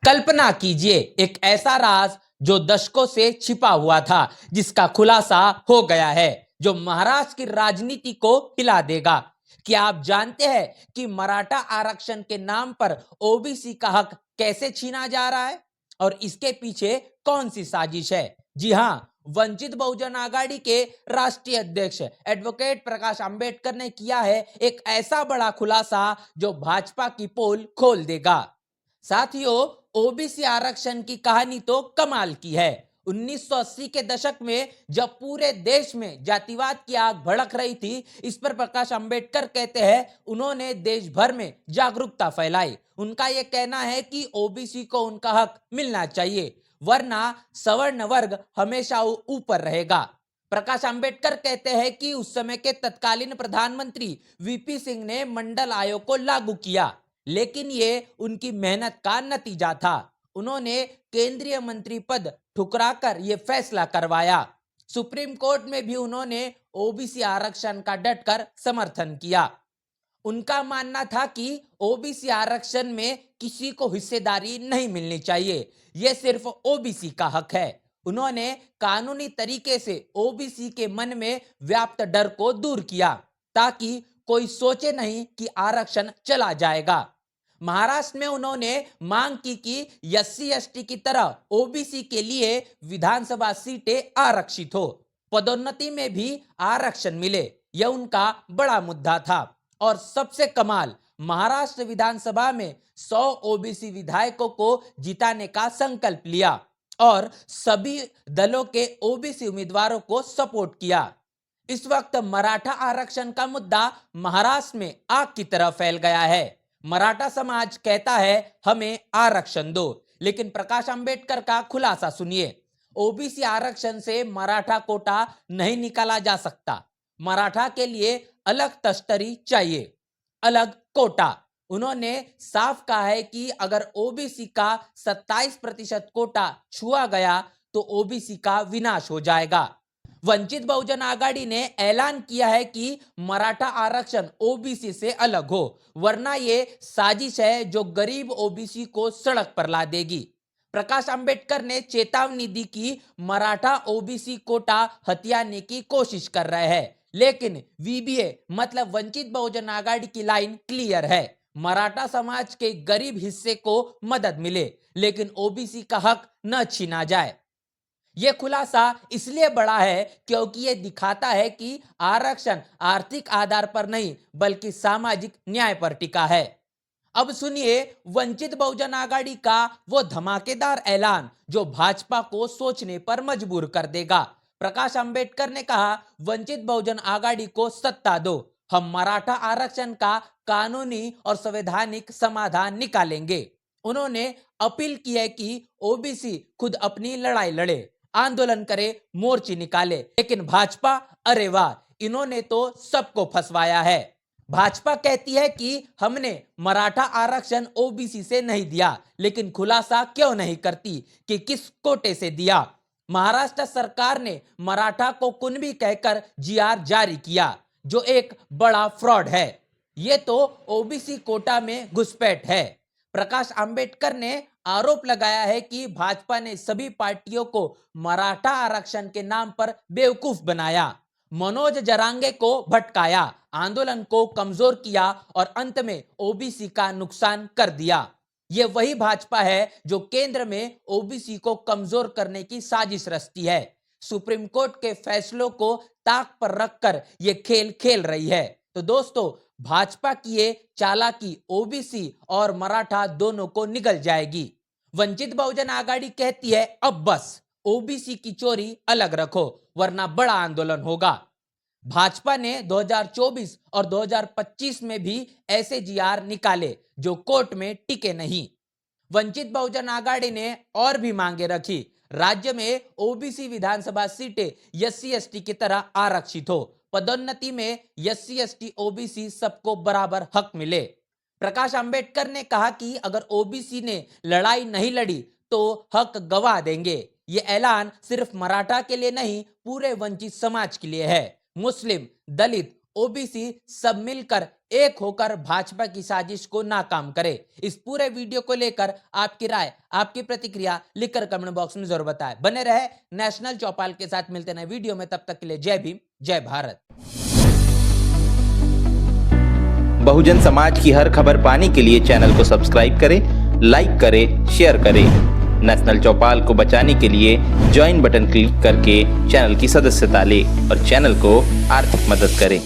कल्पना कीजिए एक ऐसा राज जो दशकों से छिपा हुआ था, जिसका खुलासा हो गया है, जो महाराष्ट्र की राजनीति को हिला देगा। क्या आप जानते हैं कि मराठा आरक्षण के नाम पर ओबीसी का हक कैसे छीना जा रहा है और इसके पीछे कौन सी साजिश है? जी हां, वंचित बहुजन आघाड़ी के राष्ट्रीय अध्यक्ष एडवोकेट प्रकाश अंबेडकर ने किया है एक ऐसा बड़ा खुलासा जो भाजपा की पोल खोल देगा। साथियों, ओबीसी आरक्षण की कहानी तो कमाल की है। 1980 के दशक में जब पूरे देश में जातिवाद की आग भड़क रही थी, इस पर प्रकाश अंबेडकर कहते हैं उन्होंने देश भर में जागरूकता फैलाई। उनका यह कहना है कि ओबीसी को उनका हक मिलना चाहिए, वरना सवर्ण वर्ग हमेशा ऊपर रहेगा। प्रकाश अंबेडकर कहते हैं कि उस समय के तत्कालीन प्रधानमंत्री वीपी सिंह ने मंडल आयोग को लागू किया, लेकिन ये उनकी मेहनत का नतीजा था। उन्होंने केंद्रीय मंत्री पद ठुकराकर यह फैसला करवाया। सुप्रीम कोर्ट में भी उन्होंने ओबीसी आरक्षण का डटकर समर्थन किया। उनका मानना था कि ओबीसी आरक्षण में किसी को हिस्सेदारी नहीं मिलनी चाहिए, यह सिर्फ ओबीसी का हक है। उन्होंने कानूनी तरीके से ओबीसी के मन में व्याप्त डर को दूर किया, ताकि कोई सोचे नहीं कि आरक्षण चला जाएगा। महाराष्ट्र में उन्होंने मांग की कि एससी एसटी की तरह ओबीसी के लिए विधानसभा सीटें आरक्षित हो, पदोन्नति में भी आरक्षण मिले। यह उनका बड़ा मुद्दा था। और सबसे कमाल, महाराष्ट्र विधानसभा में 100 ओबीसी विधायकों को जिताने का संकल्प लिया और सभी दलों के ओबीसी उम्मीदवारों को सपोर्ट किया। इस वक्त मराठा आरक्षण का मुद्दा महाराष्ट्र में आग की तरह फैल गया है। मराठा समाज कहता है हमें आरक्षण दो, लेकिन प्रकाश अंबेडकर का खुलासा सुनिए। ओबीसी आरक्षण से मराठा कोटा नहीं निकाला जा सकता। मराठा के लिए अलग तश्तरी चाहिए, अलग कोटा। उन्होंने साफ कहा है कि अगर ओबीसी का 27% कोटा छुआ गया तो ओबीसी का विनाश हो जाएगा। वंचित बहुजन आघाड़ी ने ऐलान किया है कि मराठा आरक्षण ओबीसी से अलग हो, वरना यह साजिश है जो गरीब ओबीसी को सड़क पर ला देगी। प्रकाश अंबेडकर ने चेतावनी दी कि मराठा ओबीसी कोटा हथियाने की कोशिश कर रहे हैं, लेकिन वीबीए मतलब वंचित बहुजन आघाड़ी की लाइन क्लियर है। मराठा समाज के गरीब हिस्से को मदद मिले, लेकिन ओबीसी का हक न छीना जाए। यह खुलासा इसलिए बड़ा है क्योंकि यह दिखाता है कि आरक्षण आर्थिक आधार पर नहीं बल्कि सामाजिक न्याय पर टिका है। अब सुनिए वंचित बहुजन आघाड़ी का वो धमाकेदार ऐलान जो भाजपा को सोचने पर मजबूर कर देगा। प्रकाश अंबेडकर ने कहा, वंचित बहुजन आघाड़ी को सत्ता दो, हम मराठा आरक्षण का कानूनी और संवैधानिक समाधान निकालेंगे। उन्होंने अपील की है कि ओबीसी खुद अपनी लड़ाई लड़े, आंदोलन करे, मोर्चे निकाले। लेकिन भाजपा, अरे वाह, इन्होंने तो सबको फंसवाया है। भाजपा कहती है कि हमने मराठा आरक्षण ओबीसी से नहीं दिया, लेकिन खुलासा क्यों नहीं करती कि किस कोटे से दिया। महाराष्ट्र सरकार ने मराठा को कुणबी कहकर जीआर जारी किया, जो एक बड़ा फ्रॉड है। यह तो ओबीसी कोटा में घुसपैठ है। प्रकाश अंबेडकर ने आरोप लगाया है कि भाजपा ने सभी पार्टियों को मराठा आरक्षण के नाम पर बेवकूफ बनाया, मनोज जरांगे को भटकाया, आंदोलन को कमजोर किया और अंत में ओबीसी का नुकसान कर दिया। यह वही भाजपा है जो केंद्र में ओबीसी को कमजोर करने की साजिश रचती है। सुप्रीम कोर्ट के फैसलों को ताक पर रखकर यह खेल खेल रही है। तो दोस्तों, भाजपा की ये चालाकी ओबीसी और मराठा दोनों को निगल जाएगी। वंचित बहुजन आघाड़ी कहती है अब बस, ओबीसी की चोरी अलग रखो, वरना बड़ा आंदोलन होगा। भाजपा ने 2024 और 2025 में भी ऐसे जीआर निकाले जो कोर्ट में टिके नहीं। वंचित बहुजन आघाड़ी ने और भी मांगे रखी, राज्य में ओबीसी विधानसभा सीटें एससी एसटी की तरह आरक्षित हो, पदोन्नति में एससी एसटी ओबीसी सबको बराबर हक मिले। प्रकाश अंबेडकर ने कहा कि अगर ओबीसी ने लड़ाई नहीं लड़ी तो हक गवा देंगे। ये ऐलान सिर्फ मराठा के लिए नहीं, पूरे वंचित समाज के लिए है। मुस्लिम, दलित, ओबीसी सब मिलकर एक होकर भाजपा की साजिश को नाकाम करे। इस पूरे वीडियो को लेकर आपकी राय, आपकी प्रतिक्रिया लिखकर कमेंट बॉक्स में जरूर बताएं। बने रहे नेशनल चौपाल के साथ, मिलते नए वीडियो में, तब तक के लिए जय भीम, जय भारत। बहुजन समाज की हर खबर पाने के लिए चैनल को सब्सक्राइब करें, लाइक करें, शेयर करें। नेशनल चौपाल को बचाने के लिए ज्वाइन बटन क्लिक करके चैनल की सदस्यता लें और चैनल को आर्थिक मदद करें।